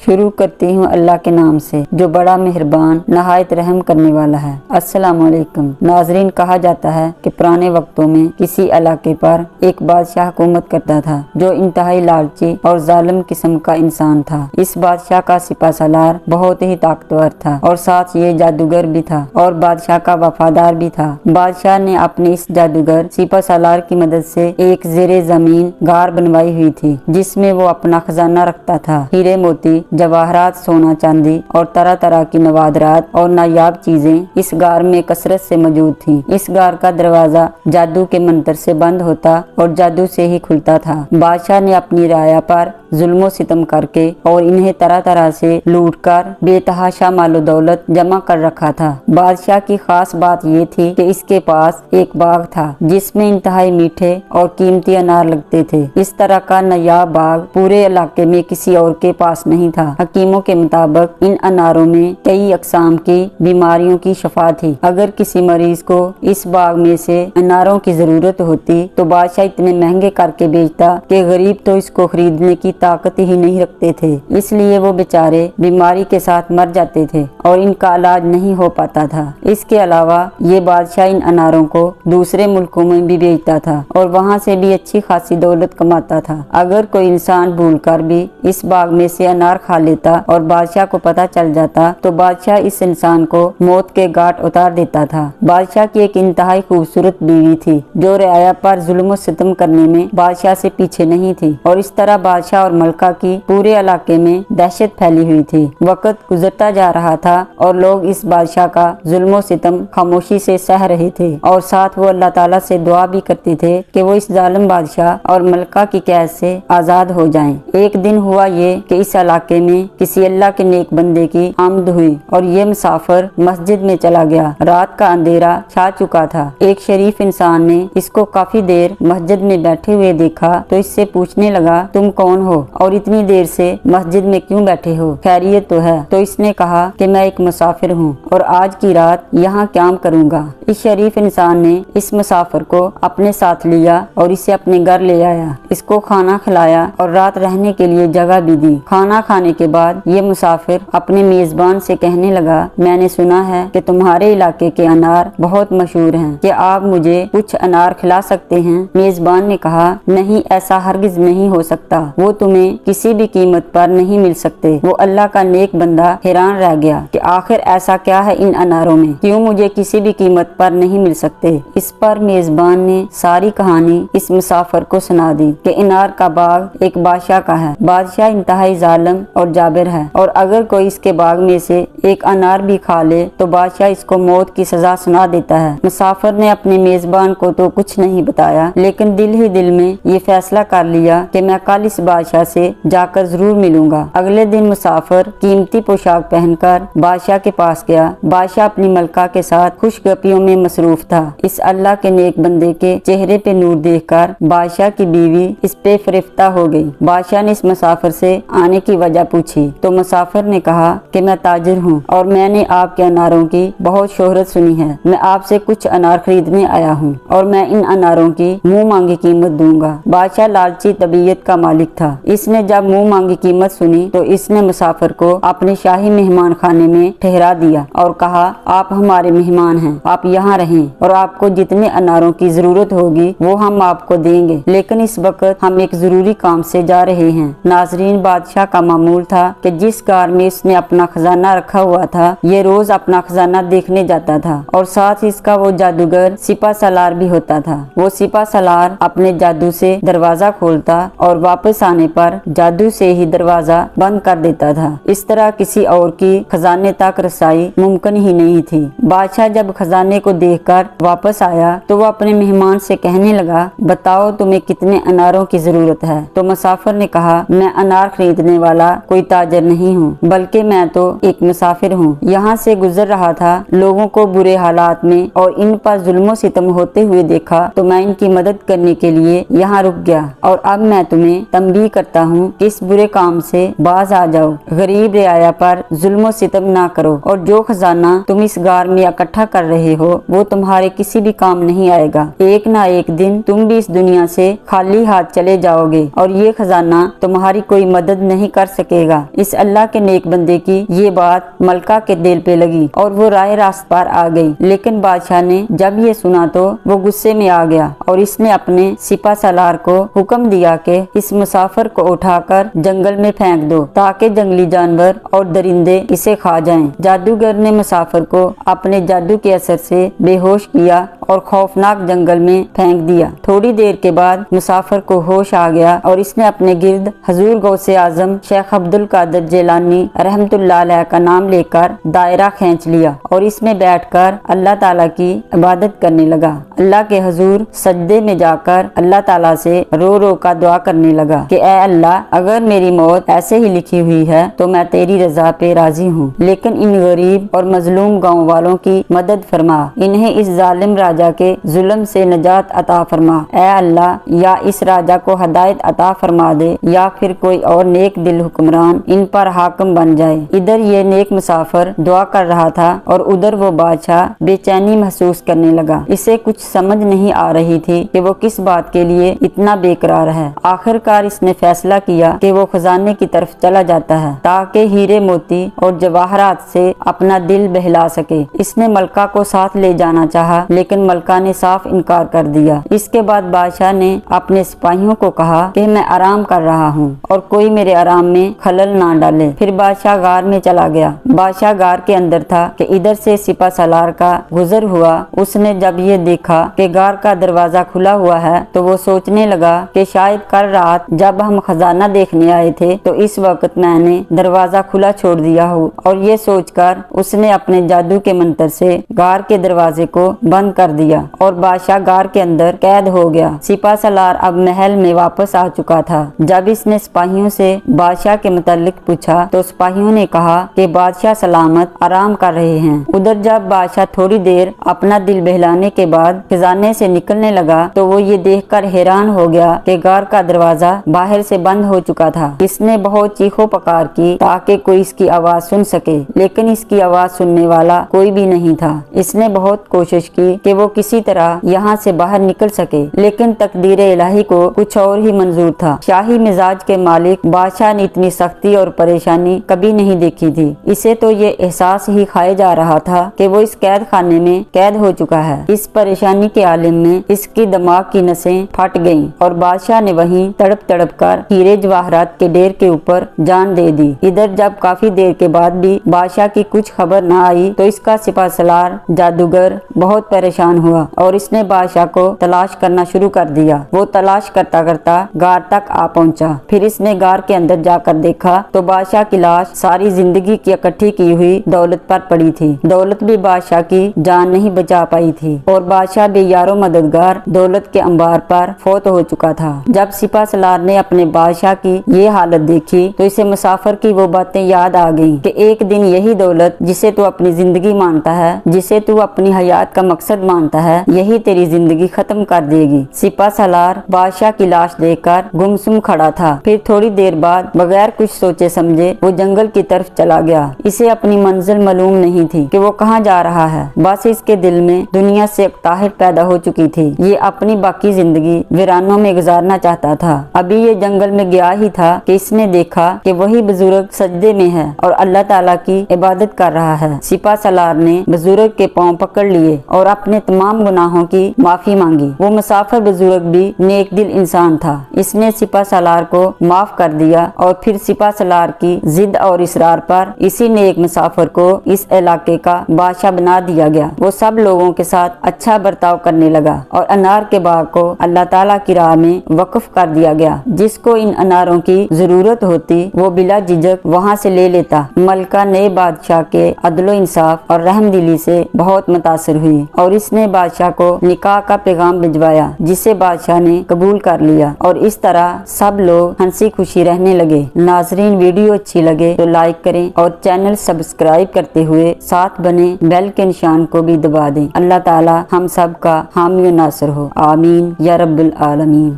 شروع کرتی ہوں اللہ کے نام سے جو بڑا مہربان نہایت رحم کرنے والا ہے۔ السلام علیکم ناظرین، کہا جاتا ہے کہ پرانے وقتوں میں کسی علاقے پر ایک بادشاہ حکومت کرتا تھا جو انتہائی لالچی اور ظالم قسم کا انسان تھا۔ اس بادشاہ کا سپہ سالار بہت ہی طاقتور تھا اور ساتھ یہ جادوگر بھی تھا اور بادشاہ کا وفادار بھی تھا۔ بادشاہ نے اپنے اس جادوگر سپہ سالار کی مدد سے ایک زیر زمین غار بنوائی ہوئی تھی جس میں وہ اپنا خزانہ رکھتا تھا۔ ہیرے موتی، جواہرات، سونا چاندی اور طرح طرح کی نوادرات اور نایاب چیزیں اس غار میں کثرت سے موجود تھیں۔ اس غار کا دروازہ جادو کے منتر سے بند ہوتا اور جادو سے ہی کھلتا تھا۔ بادشاہ نے اپنی رعایا پر ظلم و ستم کر کے اور انہیں طرح طرح سے لوٹ کر بے تحاشا مال و دولت جمع کر رکھا تھا۔ بادشاہ کی خاص بات یہ تھی کہ اس کے پاس ایک باغ تھا جس میں انتہائی میٹھے اور قیمتی انار لگتے تھے۔ اس طرح کا نایاب باغ پورے علاقے میں کسی اور کے پاس نہیں تھا۔ حکیموں کے مطابق ان اناروں میں کئی اقسام کی بیماریوں کی شفا تھی۔ اگر کسی مریض کو اس باغ میں سے اناروں کی ضرورت ہوتی تو بادشاہ اتنے مہنگے کر کے بیچتا کہ غریب تو اس کو خریدنے کی طاقت ہی نہیں رکھتے تھے، اس لیے وہ بیچارے بیماری کے ساتھ مر جاتے تھے اور ان کا علاج نہیں ہو پاتا تھا۔ اس کے علاوہ یہ بادشاہ ان اناروں کو دوسرے ملکوں میں بھی بیچتا تھا اور وہاں سے بھی اچھی خاصی دولت کماتا تھا۔ اگر کوئی انسان بھول کر بھی اس باغ میں سے انار کھا لیتا اور بادشاہ کو پتہ چل جاتا تو بادشاہ اس انسان کو موت کے گھاٹ اتار دیتا تھا۔ بادشاہ کی ایک انتہائی خوبصورت بیوی تھی جو رعایا پر ظلم و ستم کرنے میں بادشاہ سے پیچھے نہیں تھی اور اس طرح بادشاہ اور ملکہ کی پورے علاقے میں دہشت پھیلی ہوئی تھی۔ وقت گزرتا جا رہا تھا اور لوگ اس بادشاہ کا ظلم و ستم خاموشی سے سہ رہے تھے اور ساتھ وہ اللہ تعالیٰ سے دعا بھی کرتے تھے کہ وہ اس ظالم بادشاہ اور ملکہ کی قید سے آزاد ہو جائیں۔ ایک دن ہوا یہ کہ اس علاقے میں کسی اللہ کے نیک بندے کی آمد ہوئی اور یہ مسافر مسجد میں چلا گیا۔ رات کا اندھیرا چھا چکا تھا۔ ایک شریف انسان نے اس کو کافی دیر مسجد میں بیٹھے ہوئے دیکھا تو اس سے پوچھنے لگا، تم کون ہو اور اتنی دیر سے مسجد میں کیوں بیٹھے ہو؟ خیریت تو ہے؟ تو اس نے کہا کہ میں ایک مسافر ہوں اور آج کی رات یہاں قیام کروں گا۔ اس شریف انسان نے اس مسافر کو اپنے ساتھ لیا اور اسے اپنے گھر لے آیا، اس کو کھانا کھلایا اور رات رہنے کے لیے جگہ بھی دی۔ کھانا کھانے کے بعد یہ مسافر اپنے میزبان سے کہنے لگا، میں نے سنا ہے کہ تمہارے علاقے کے انار بہت مشہور ہیں، کہ آپ مجھے کچھ انار کھلا سکتے ہیں؟ میزبان نے کہا، نہیں، ایسا ہرگز نہیں ہو سکتا، وہ تمہیں کسی بھی قیمت پر نہیں مل سکتے۔ وہ اللہ کا نیک بندہ حیران رہ گیا کہ آخر ایسا کیا ہے ان اناروں میں، کیوں مجھے کسی بھی قیمت پر نہیں مل سکتے؟ اس پر میزبان نے ساری کہانی اس مسافر کو سنا دی کہ انار کا باغ ایک بادشاہ کا ہے۔ بادشاہ انتہائی ظالم اور جابر ہے اور اگر کوئی اس کے باغ میں سے ایک انار بھی کھا لے تو بادشاہ اس کو موت کی سزا سنا دیتا ہے۔ مسافر نے اپنے میزبان کو تو کچھ نہیں بتایا لیکن دل ہی دل میں یہ فیصلہ کر لیا کہ میں کل اس بادشاہ سے جا کر ضرور ملوں گا۔ اگلے دن مسافر قیمتی پوشاک پہن کر بادشاہ کے پاس گیا۔ بادشاہ اپنی ملکہ کے ساتھ خوش گپیوں میں مصروف تھا۔ اس اللہ کے نیک بندے کے چہرے پہ نور دیکھ کر بادشاہ کی بیوی اس پہ فریفتہ ہو گئی۔ بادشاہ نے اس مسافر سے آنے کی وجہ پوچھی تو مسافر نے کہا کہ میں تاجر ہوں اور میں نے آپ کے اناروں کی بہت شہرت سنی ہے، میں آپ سے کچھ انار خریدنے آیا ہوں اور میں ان اناروں کی منہ مانگی قیمت دوں گا۔ بادشاہ لالچی طبیعت کا مالک تھا، اس نے جب منہ مانگی قیمت سنی تو اس نے مسافر کو اپنے شاہی مہمان خانے میں ٹھہرا دیا اور کہا، آپ ہمارے مہمان ہیں، آپ یہاں رہیں اور آپ کو جتنے اناروں کی ضرورت ہوگی وہ ہم آپ کو دیں گے، لیکن اس وقت ہم ایک ضروری کام سے جا رہے ہیں۔ ناظرین، بادشاہ کا معمول تھا کہ جس غار میں اس نے اپنا خزانہ رکھا ہوا تھا یہ روز اپنا خزانہ دیکھنے جاتا تھا اور ساتھ اس کا وہ جادوگر سپہ سالار بھی ہوتا تھا۔ وہ سپہ سالار اپنے جادو سے دروازہ کھولتا اور واپس آنے پر جادو سے ہی دروازہ بند کر دیتا تھا۔ اس طرح کسی اور کی خزانے تک رسائی ممکن ہی نہیں تھی۔ بادشاہ جب خزانے کو دیکھ کر واپس آیا تو وہ اپنے مہمان سے کہنے لگا، بتاؤ تمہیں کتنے اناروں کی ضرورت ہے؟ تو مسافر نے کہا، میں انار خریدنے والا کوئی تاجر نہیں ہوں بلکہ میں تو ایک مسافر ہوں، یہاں سے گزر رہا تھا، لوگوں کو برے حالات میں اور ان پر ظلم و ستم ہوتے ہوئے دیکھا تو میں ان کی مدد کرنے کے لیے یہاں رک گیا اور اب میں تمہیں تنبیہ کرتا کرتا ہوں کہ اس برے کام سے باز آ جاؤ، غریب رعایا پر ظلم و ستم نہ کرو، اور جو خزانہ تم اس غار میں اکٹھا کر رہے ہو وہ تمہارے کسی بھی کام نہیں آئے گا۔ ایک نہ ایک دن تم بھی اس دنیا سے خالی ہاتھ چلے جاؤ گے اور یہ خزانہ تمہاری کوئی مدد نہیں کر سکے گا۔ اس اللہ کے نیک بندے کی یہ بات ملکہ کے دل پہ لگی اور وہ رائے راست پر آ گئی، لیکن بادشاہ نے جب یہ سنا تو وہ غصے میں آ گیا اور اس نے اپنے سپہ سالار کو حکم دیا کہ اس مسافر کو اٹھا کر جنگل میں پھینک دو تاکہ جنگلی جانور اور درندے اسے کھا جائیں۔ جادوگر نے مسافر کو اپنے جادو کے اثر سے بے ہوش کیا اور خوفناک جنگل میں پھینک دیا۔ تھوڑی دیر کے بعد مسافر کو ہوش آ گیا اور اس نے اپنے گرد حضور غوث اعظم شیخ عبد القادر جیلانی رحمت اللہ علیہ کا نام لے کر دائرہ کھینچ لیا اور اس میں بیٹھ کر اللہ تعالیٰ کی عبادت کرنے لگا۔ اللہ کے حضور سجدے میں جا کر اللہ تعالیٰ سے رو رو کا دعا کرنے لگا کہ اے اللہ، اگر میری موت ایسے ہی لکھی ہوئی ہے تو میں تیری رضا پہ راضی ہوں، لیکن ان غریب اور مظلوم گاؤں والوں کی مدد فرما، انہیں اس ظالم راجا کے ظلم سے نجات عطا فرما۔ اے اللہ، یا اس راجا کو ہدایت عطا فرما دے یا پھر کوئی اور نیک دل حکمران ان پر حاکم بن جائے۔ ادھر یہ نیک مسافر دعا کر رہا تھا اور ادھر وہ بادشاہ بے چینی محسوس کرنے لگا۔ اسے کچھ سمجھ نہیں آ رہی تھی کہ وہ کس بات کے لیے اتنا بے قرار ہے۔ آخر کار اس نے فیصلہ کیا کہ وہ خزانے کی طرف چلا جاتا ہے تاکہ ہیرے موتی اور جواہرات سے اپنا دل بہلا سکے۔ اس نے ملکہ کو ساتھ لے جانا چاہا لیکن ملکہ نے صاف انکار کر دیا۔ اس کے بعد بادشاہ نے اپنے سپاہیوں کو کہا کہ میں آرام کر رہا ہوں اور کوئی میرے آرام میں خلل نہ ڈالے۔ پھر بادشاہ غار میں چلا گیا۔ بادشاہ غار کے اندر تھا کہ ادھر سے سپہ سالار کا گزر ہوا۔ اس نے جب یہ دیکھا کہ غار کا دروازہ کھلا ہوا ہے تو وہ سوچنے لگا کہ شاید کل رات جب ہم خزانہ دیکھنے آئے تھے تو اس وقت میں نے دروازہ کھلا چھوڑ دیا ہو، اور یہ سوچ کر اس نے اپنے جادو کے منتر سے غار کے دروازے کو بند کر دیا اور بادشاہ غار کے اندر قید ہو گیا۔ سپہ سالار اب محل میں واپس آ چکا تھا۔ جب اس نے سپاہیوں سے بادشاہ کے متعلق پوچھا تو سپاہیوں نے کہا کہ بادشاہ سلامت آرام کر رہے ہیں۔ ادھر جب بادشاہ تھوڑی دیر اپنا دل بہلانے کے بعد خزانے سے نکلنے لگا تو وہ یہ دیکھ کر حیران ہو گیا کہ غار کا دروازہ باہر سے بند ہو چکا تھا۔ اس نے بہت چیخو پکار کی تاکہ کوئی اس کی آواز سن سکے، لیکن اس کی آواز سننے والا کوئی بھی نہیں تھا۔ اس نے بہت کوشش کی کہ وہ کسی طرح یہاں سے باہر نکل سکے، لیکن تقدیر الہی کو کچھ اور ہی منظور تھا۔ شاہی مزاج کے مالک بادشاہ نے اتنی سختی اور پریشانی کبھی نہیں دیکھی تھی۔ اسے تو یہ احساس ہی کھائے جا رہا تھا کہ وہ اس قید خانے میں قید ہو چکا ہے۔ اس پریشانی کے عالم میں اس کی دماغ کی نسیں پھٹ گئیں اور بادشاہ نے وہیں تڑپ تڑپ کر ہیرے جواہرات کے ڈھیر کے اوپر جان دے دی۔ ادھر جب کافی دیر کے بعد بھی بادشاہ کی کچھ خبر نہ آئی تو اس کا سپہ سالار جادوگر بہت پریشان ہوا اور اس نے بادشاہ کو تلاش کرنا شروع کر دیا۔ وہ تلاش کرتا کرتا غار تک آ پہنچا۔ پھر اس نے غار کے اندر جا کر دیکھا تو بادشاہ کی لاش ساری زندگی کی اکٹھی کی ہوئی دولت پر پڑی تھی۔ دولت بھی بادشاہ کی جان نہیں بچا پائی تھی اور بادشاہ بے یار و مددگار دولت کے انبار پر فوت ہو چکا تھا۔ جب سپہ سالار نے اپنے بادشاہ کی یہ حالت دیکھی تو اسے مسافر کی وہ باتیں یاد آ گئیں کہ ایک دن یہی دولت جسے تو اپنی زندگی مانتا ہے، جسے تو اپنی حیات کا مقصد مانتا ہے، یہی تیری زندگی ختم کر دے گی۔ سپہ سالار بادشاہ کی لاش دیکھ کر گمسم کھڑا تھا۔ پھر تھوڑی دیر بعد بغیر کچھ سوچے سمجھے وہ جنگل کی طرف چلا گیا۔ اسے اپنی منزل معلوم نہیں تھی کہ وہ کہاں جا رہا ہے، بس اس کے دل میں دنیا سے اکتاہٹ پیدا ہو چکی تھی۔ یہ اپنی باقی زندگی ویرانوں میں گزارنا چاہتا تھا۔ ابھی یہ جنگل میں گیا ہی تھا کہ اس نے دیکھا کہ وہی بزرگ سجدے میں ہے اور اللہ تعالیٰ کی عبادت کر رہا ہے۔ سپہ سالار نے بزرگ کے پاؤں پکڑ لیے اور اپنے تمام گناہوں کی معافی مانگی۔ وہ مسافر بزرگ بھی نیک دل انسان تھا۔ اس نے سپہ سالار کو معاف کر دیا اور پھر سپہ سالار کی ضد اور اصرار پر اسی نیک مسافر کو اس علاقے کا بادشاہ بنا دیا گیا۔ وہ سب لوگوں کے ساتھ اچھا برتاؤ کرنے لگا اور انار کے باغ کو اللہ تعالیٰ کی راہ میں وقف کر دیا گیا۔ جس کو ان اناروں کی ضرورت ہوتی وہ بلا جھجک وہاں سے لے لیتا۔ ملکہ نئے بادشاہ کے عدل و انصاف اور رحم دلی سے بہت متاثر ہوئی اور اس نے بادشاہ کو نکاح کا پیغام بھجوایا، جسے بادشاہ نے قبول کر لیا اور اس طرح سب لوگ ہنسی خوشی رہنے لگے۔ ناظرین، ویڈیو اچھی لگے تو لائک کریں اور چینل سبسکرائب کرتے ہوئے ساتھ بنے بیل کے نشان کو بھی دبا دیں۔ اللہ تعالی ہم سب کا حامی و ناصر ہو، آمین یا رب العالمین۔